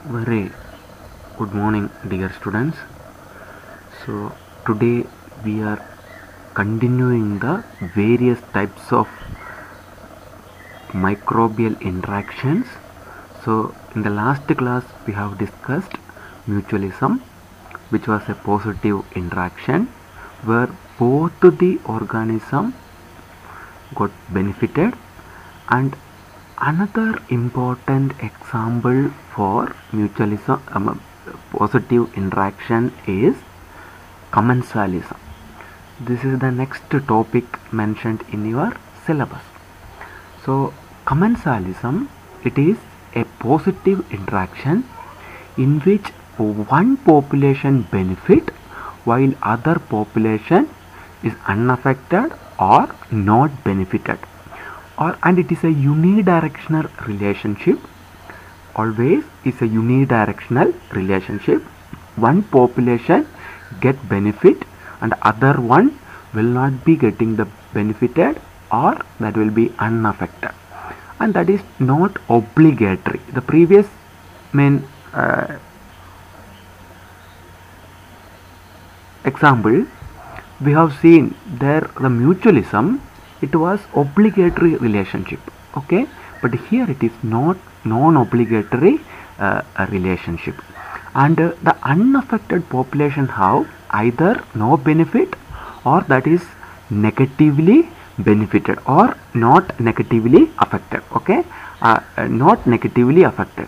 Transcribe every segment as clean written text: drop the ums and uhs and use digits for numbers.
Very good morning, dear students. So, today we are continuing the various types of microbial interactions. So, in the last class, we have discussed mutualism, which was a positive interaction where both the organism got benefited, and another important example for mutualism positive interaction is commensalism. This is the next topic mentioned in your syllabus. So commensalism, it is a positive interaction in which one population benefit while other population is unaffected or not benefited, and it is a unidirectional relationship. Always is a unidirectional relationship. One population get benefit and other one will not be getting the benefited, or that will be unaffected, and that is not obligatory. The previous main example we have seen there, the mutualism, it was obligatory relationship, okay, but here it is not non-obligatory relationship, and the unaffected population have either no benefit or that is negatively benefited or not negatively affected, okay, not negatively affected.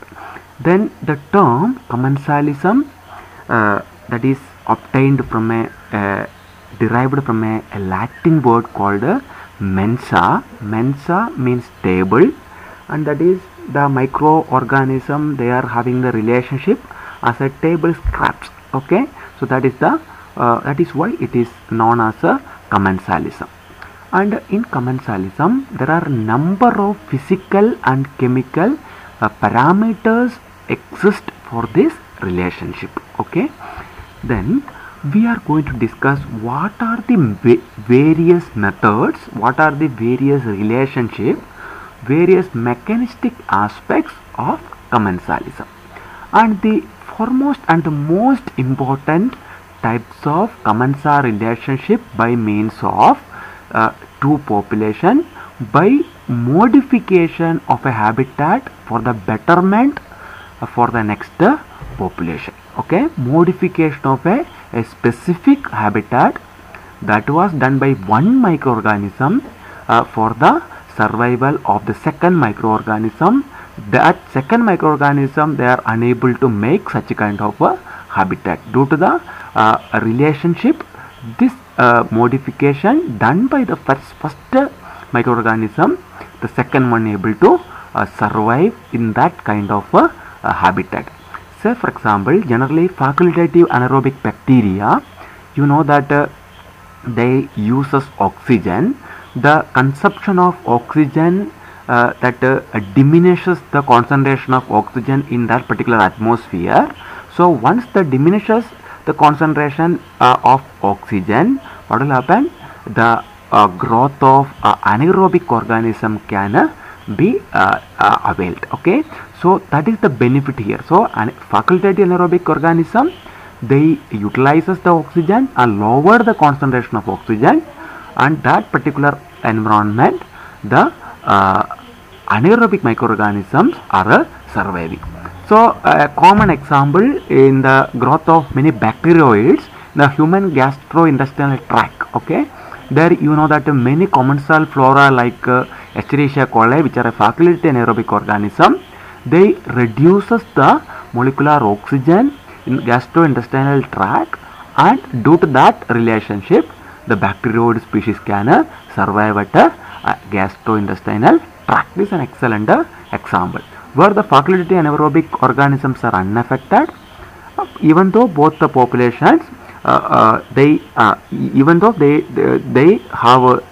Then the term commensalism, that is obtained from derived from a Latin word called mensa. Mensa means table, and that is the microorganism, they are having the relationship as a table scraps, okay. So that is why it is known as a commensalism. And in commensalism there are number of physical and chemical parameters exist for this relationship, okay. Then we are going to discuss what are the various methods, what are the various relationships, various mechanistic aspects of commensalism. And the foremost and the most important types of commensal relationship by means of two population by modification of a habitat for the betterment for the next population, okay. Modification of a specific habitat that was done by one microorganism for the survival of the second microorganism. That second microorganism, they are unable to make such a kind of a habitat due to the relationship. This modification done by the first microorganism, the second one able to survive in that kind of a habitat. Say for example, generally facultative anaerobic bacteria, you know that they uses oxygen. The consumption of oxygen diminishes the concentration of oxygen in that particular atmosphere. So once that diminishes the concentration of oxygen, what will happen? The growth of anaerobic organism can be availed, okay. So that is the benefit here. So facultative anaerobic organism, they utilizes the oxygen and lower the concentration of oxygen, and that particular environment the anaerobic microorganisms are surviving. So a common example in the growth of many bacteroids, the human gastrointestinal tract, okay. There you know that many commensal flora like Escherichia coli, which are a facultative anaerobic organism, they reduces the molecular oxygen in gastrointestinal tract, and due to that relationship the bacteroid species can survive at a gastrointestinal tract. This is an excellent example where the facultative anaerobic organisms are unaffected, even though both the populations even though they have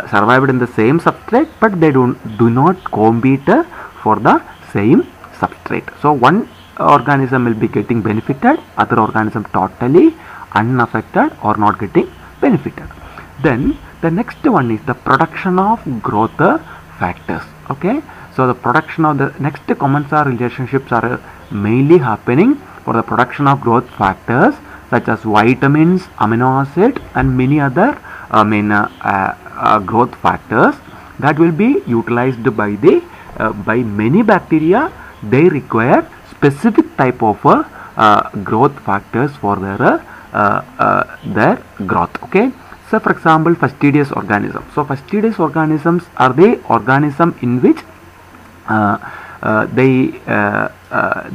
survived in the same substrate, but they do not compete for the same substrate. So one organism will be getting benefited, other organism totally unaffected or not getting benefited. Then the next one is the production of growth factors, okay. So the production of the next commensal relationships are mainly happening for the production of growth factors such as vitamins, amino acid, and many other growth factors that will be utilized by the by many bacteria. They require specific type of growth factors for their growth. Okay. So for example, fastidious organisms. So fastidious organisms are the organism in which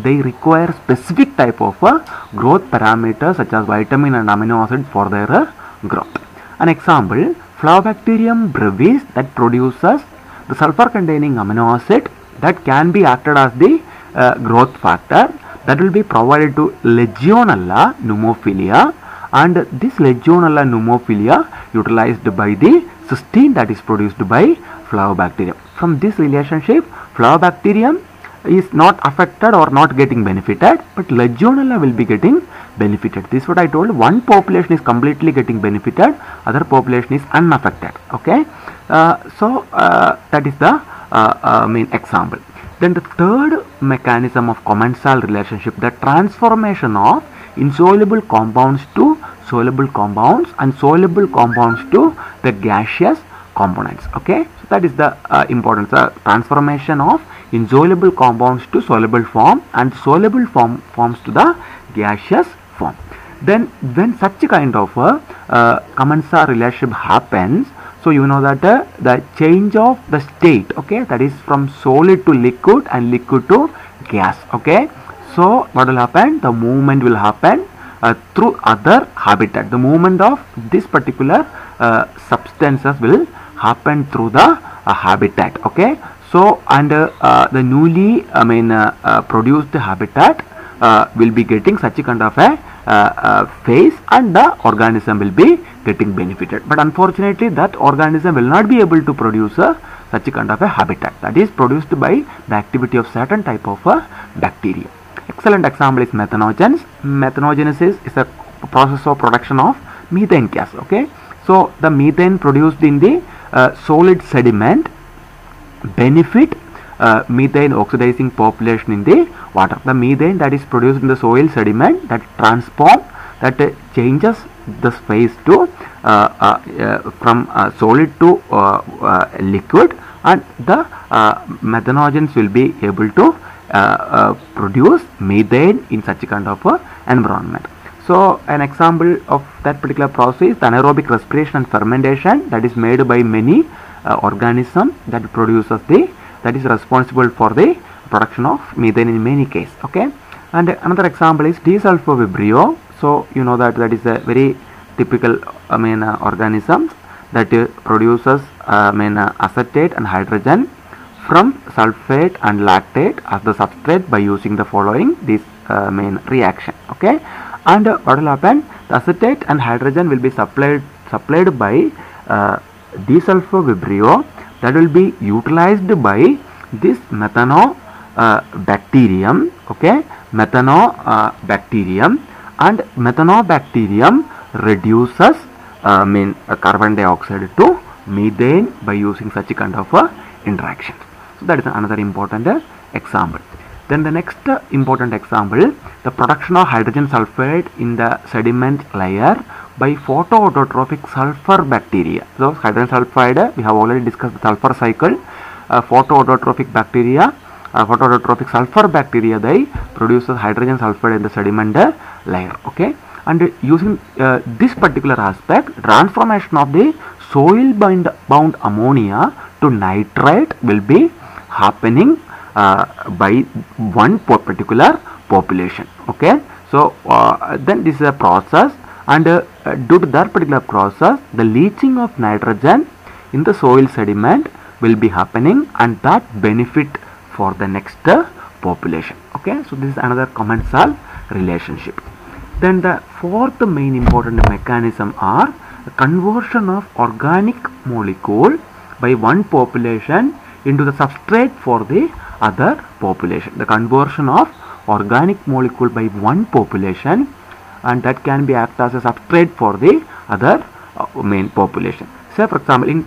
they require specific type of growth parameters such as vitamin and amino acid for their growth. An example, Flowobacterium brevis that produces the sulfur containing amino acid that can be acted as the growth factor that will be provided to Legionella pneumophilia, and this Legionella pneumophilia utilized by the cysteine that is produced by Flowobacterium. From this relationship, Flowobacterium is not affected or not getting benefited, but Legionella will be getting benefited. This is what I told. One population is completely getting benefited, other population is unaffected. Okay, so that is the main example. Then the third mechanism of commensal relationship, the transformation of insoluble compounds to soluble compounds and soluble compounds to the gaseous components. Okay, so that is the importance, transformation of insoluble compounds to soluble form and soluble forms to the gaseous form. Then when such a kind of commensal relationship happens, so you know that the change of the state, okay, that is from solid to liquid and liquid to gas. Okay, so what will happen? The movement will happen through other habitat. The movement of this particular substances will happen through the habitat. Okay, so and the newly produced habitat will be getting such a kind of a phase, and the organism will be getting benefited. But unfortunately, that organism will not be able to produce such a kind of a habitat that is produced by the activity of certain type of bacteria. Excellent example is methanogens. Methanogenesis is a process of production of methane gas. Okay, so the methane produced in the solid sediment benefit methane oxidizing population in the water. The methane that is produced in the soil sediment that changes the phase to from solid to liquid, and the methanogens will be able to produce methane in such a kind of environment. So an example of that particular process is the anaerobic respiration and fermentation that is made by many organisms that produces that is responsible for the production of methane in many cases. Okay, and another example is D-sulfovibrio. So you know that is a very typical organism that produces acetate and hydrogen from sulfate and lactate as the substrate by using the following this main reaction. Okay, and what will happen? The acetate and hydrogen will be supplied by D-sulfovibrio that will be utilized by this methanobacterium. Okay, methanobacterium, and methanobacterium reduces carbon dioxide to methane by using such a kind of interaction. So that is another important example. Then the next important example, the production of hydrogen sulfide in the sediment layer by photoautotrophic sulfur bacteria. So hydrogen sulfide, we have already discussed the sulfur cycle. Photoautotrophic bacteria, photoautotrophic sulfur bacteria, they produces hydrogen sulfide in the sediment layer. Okay, and using this particular aspect, transformation of the soil bound ammonia to nitrate will be happening by one particular population. Okay, so then this is a process, and due to that particular process, the leaching of nitrogen in the soil sediment will be happening, and that benefit for the next population. Okay, so this is another commensal relationship. Then the fourth main important mechanism are the conversion of organic molecule by one population into the substrate for the other population. The conversion of organic molecule by one population, and that can be act as a substrate for the other main population. Say for example, in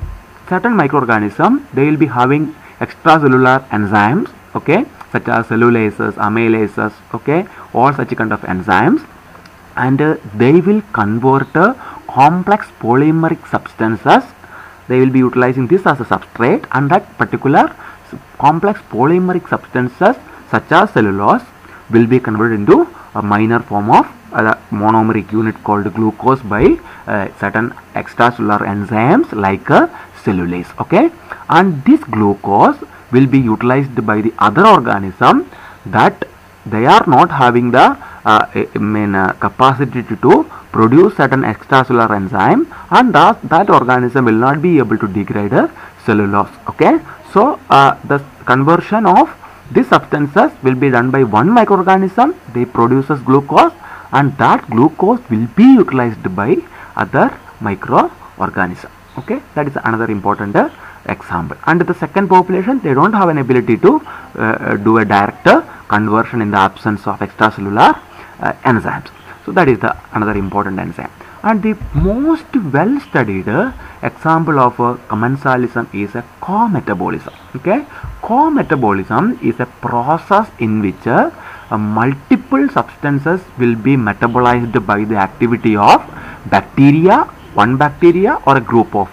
certain microorganisms, they will be having extracellular enzymes, okay, such as cellulases, amylases, okay, all such kind of enzymes, and they will convert complex polymeric substances. They will be utilizing this as a substrate, and that particular complex polymeric substances such as cellulose will be converted into a minor form of monomeric unit called glucose by certain extracellular enzymes like cellulase, okay, and this glucose will be utilized by the other organism that they are not having the capacity to produce certain extracellular enzyme, and that organism will not be able to degrade cellulose, okay. So the conversion of these substances will be done by one microorganism. They produces glucose, and that glucose will be utilized by other microorganism, okay. That is another important example. And the second population, they don't have an ability to do a direct conversion in the absence of extracellular enzymes. So that is the another important enzyme. And the most well studied example of commensalism is a co-metabolism, okay. Co-metabolism is a process in which multiple substances will be metabolized by the activity of bacteria, one bacteria or a group of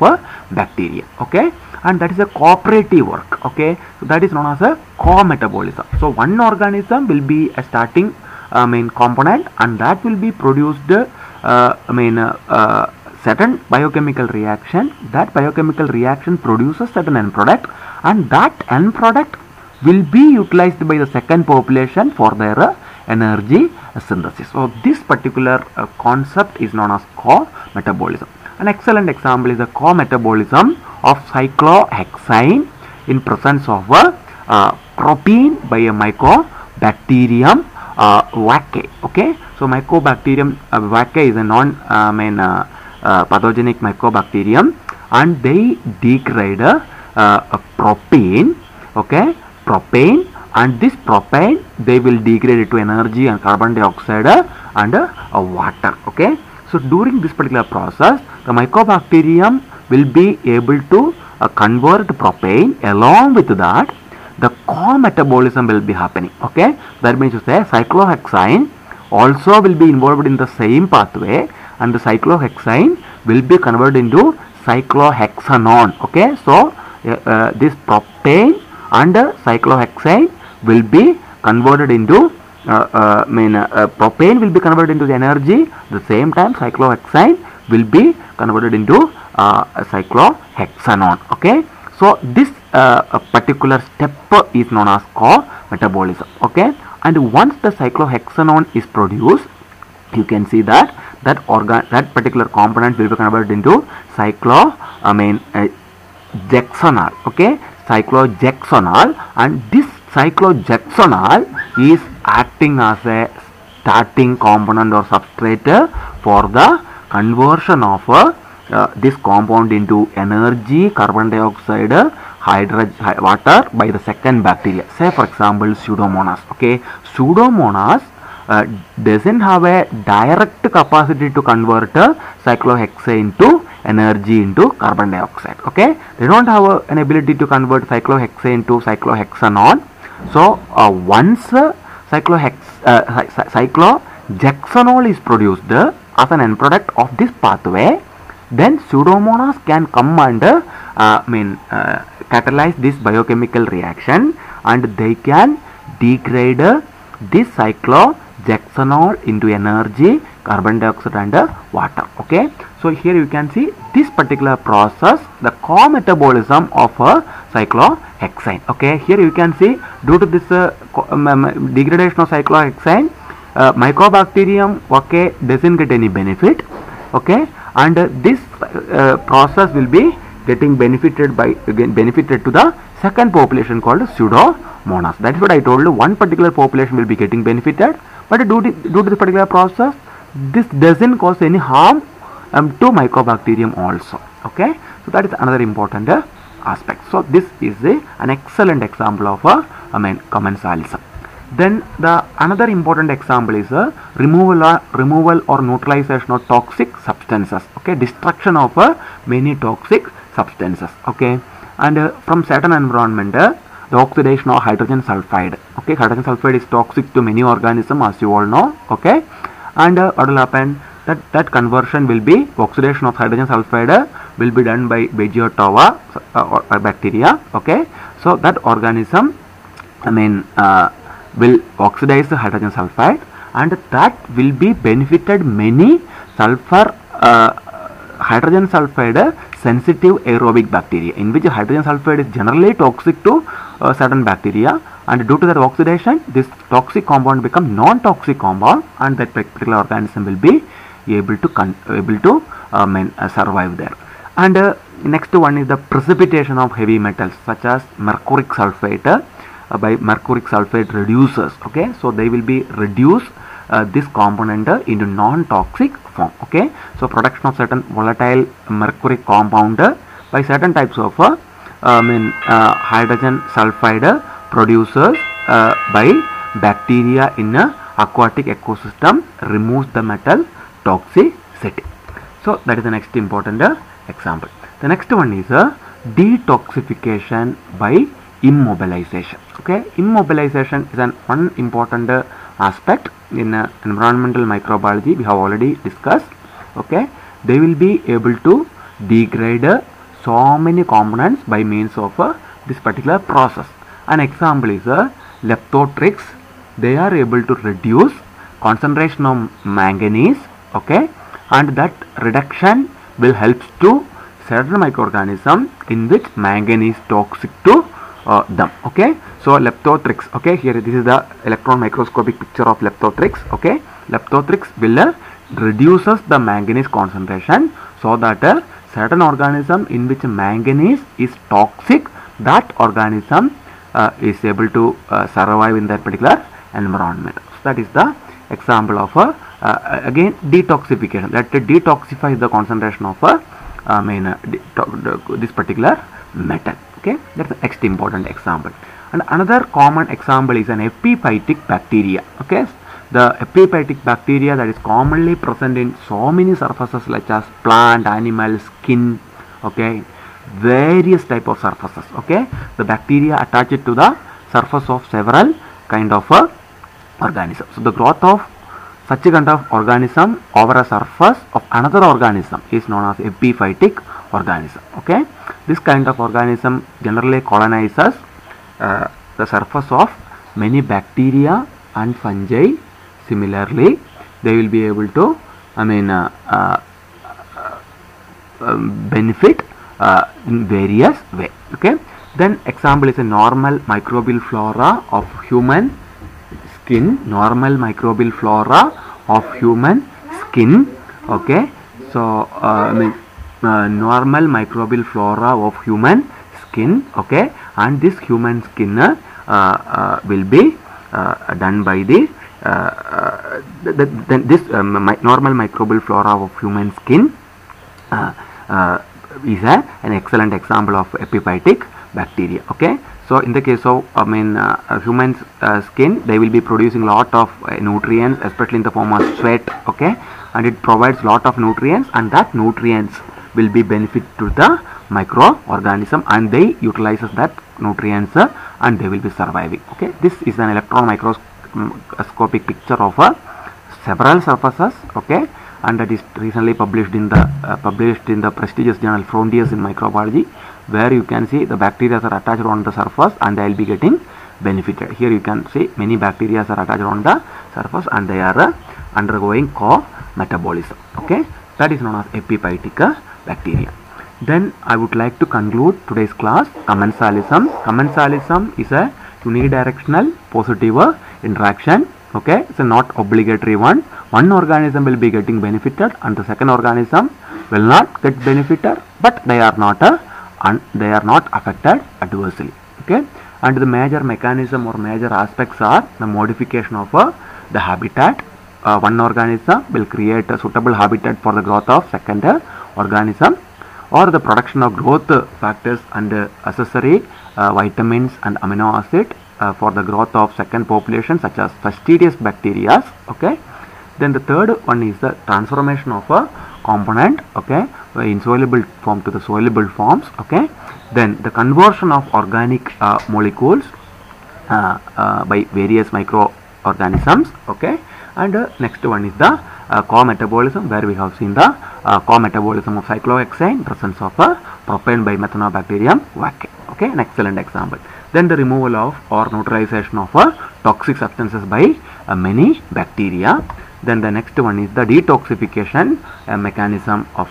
bacteria, okay, and that is a cooperative work, okay. So that is known as a co-metabolism. So one organism will be a starting component, and that will be produced certain biochemical reaction. That biochemical reaction produces certain end product, and that end product will be utilized by the second population for their energy synthesis. So this particular concept is known as co-metabolism. An excellent example is the co-metabolism of cyclohexane in presence of propene by a mycobacterium vaccae, okay. So mycobacterium vaccae is a pathogenic mycobacterium, and they degrade propane, okay, propane, and this propane they will degrade it to energy and carbon dioxide and water, okay. So during this particular process, the mycobacterium will be able to convert propane. Along with that, the co-metabolism will be happening, okay. That means to say cyclohexane also will be involved in the same pathway, and the cyclohexane will be converted into cyclohexanone, okay. So this propane and cyclohexane will be converted into propane will be converted into the energy. At the same time, cyclohexane will be converted into cyclohexanone, okay. So this particular step is known as co-metabolism, okay. And once the cyclohexanone is produced, you can see that that particular component will be converted into cyclohexanol, okay, cyclohexanol, and this cyclohexanol is acting as a starting component or substrate for the conversion of this compound into energy, carbon dioxide, water by the second bacteria. Say for example Pseudomonas, okay. Pseudomonas doesn't have a direct capacity to convert cyclohexane to energy into carbon dioxide, okay. They don't have an ability to convert cyclohexane to cyclohexanol. So once cyclohexanol is produced as an end product of this pathway, then Pseudomonas can come and catalyze this biochemical reaction, and they can degrade this cyclohexanol into energy, carbon dioxide and water, okay. So here you can see this particular process, the co-metabolism of cyclohexane, okay. Here you can see due to this degradation of cyclohexane, mycobacterium vaccae doesn't get any benefit, okay, and this process will be getting benefited to the second population called Pseudomonas. That is what I told you. One particular population will be getting benefited, but due to this particular process, this doesn't cause any harm to mycobacterium also, okay. So that is another important aspect. So this is an excellent example of commensalism. Then the another important example is removal or neutralization of toxic substances, okay, destruction of many toxic substances, okay. and from certain environment the oxidation of hydrogen sulfide. Okay, hydrogen sulfide is toxic to many organisms, as you all know. Okay, and what will happen, that conversion will be, oxidation of hydrogen sulfide will be done by Beggiatowa or bacteria. Okay, so that organism, will oxidize the hydrogen sulfide, and that will be benefited many sulfur hydrogen sulfide sensitive aerobic bacteria, in which hydrogen sulfide is generally toxic to certain bacteria, and due to that oxidation this toxic compound become non-toxic compound, and that particular organism will be able to survive there. And next one is the precipitation of heavy metals such as mercuric sulfate by mercuric sulfate reducers. Okay, so they will be reduced this component into non-toxic form. Okay, so production of certain volatile mercuric compound by certain types of hydrogen sulfide producers by bacteria in a aquatic ecosystem removes the metal toxicity. So that is the next important example. The next one is detoxification by immobilization. Okay, immobilization is one important aspect in environmental microbiology. We have already discussed. Okay, they will be able to degrade so many components by means of this particular process. An example is Leptotrix. They are able to reduce concentration of manganese. Okay, and that reduction will help to certain microorganisms in which manganese is toxic to them. Okay, so Leptotrix. Okay, here this is the electron microscopic picture of Leptotrix. Okay, Leptotrix will reduces the manganese concentration, so that certain organism in which manganese is toxic, that organism is able to survive in that particular environment. So that is the example of again detoxification, that detoxifies the concentration of this particular metal. Okay, that's the next important example. And another common example is an epiphytic bacteria. Okay, the epiphytic bacteria that is commonly present in so many surfaces such as plant, animal, skin. Okay, various type of surfaces. Okay, the bacteria attached to the surface of several kind of organisms. So the growth of such a kind of organism over a surface of another organism is known as epiphytic organism. Okay, this kind of organism generally colonizes the surface of many bacteria and fungi. Similarly, they will be able to benefit in various way. Okay, then example is a normal microbial flora of human skin. Normal microbial flora of human skin. Okay, so normal microbial flora of human skin. Okay, and this human skin will be done by the normal microbial flora of human skin is an excellent example of epiphytic bacteria. Okay, so in the case of human skin, they will be producing lot of nutrients, especially in the form of sweat. Okay, and it provides lot of nutrients, and that nutrients will be benefit to the microorganism, and they utilizes that nutrients and they will be surviving. Okay, this is an electron microscopic picture of several surfaces. Okay, and that is recently published in the prestigious journal Frontiers in Microbiology, where you can see the bacteria are attached on the surface and they will be getting benefited. Here you can see many bacteria are attached on the surface and they are undergoing co-metabolism. Okay, that is known as epiphytic bacteria. Then I would like to conclude today's class. Commensalism. Commensalism is a unidirectional positive interaction. Okay, it's a not obligatory one. One organism will be getting benefited and the second organism will not get benefited, but they are not affected adversely. Okay, and the major mechanism or major aspects are the modification of the habitat. One organism will create a suitable habitat for the growth of second organism, or the production of growth factors and accessory vitamins and amino acid for the growth of second population, such as fastidious bacteria. Okay, then the third one is the transformation of component, okay, insoluble form to the soluble forms, okay. Then the conversion of organic molecules by various microorganisms, okay. And next one is the co-metabolism, where we have seen the co-metabolism of cyclohexane, presence of propane by Methanobacterium vaccae, okay, an excellent example. Then the removal of or neutralization of toxic substances by many bacteria. Then the next one is the detoxification mechanism of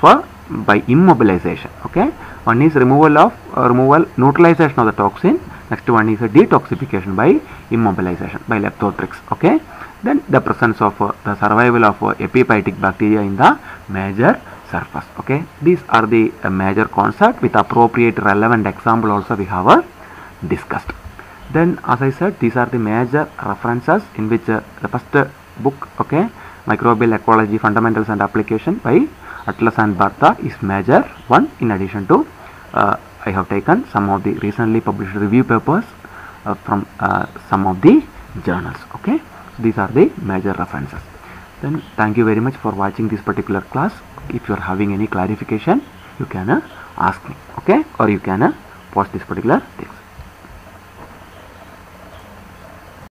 by immobilization, okay. One is removal, neutralization of the toxin. Next one is a detoxification by immobilization by Leptothrics, okay. Then the presence of the survival of epiphytic bacteria in the major surface, okay. These are the major concept with appropriate relevant example also we have discussed. Then as I said, these are the major references in which the first book, okay, Microbial Ecology Fundamentals and Application by Atlas and Bartha is major one. In addition to I have taken some of the recently published review papers from some of the journals, okay. These are the major references. Then thank you very much for watching this particular class. If you are having any clarification, you can ask me, okay, or you can post this particular things.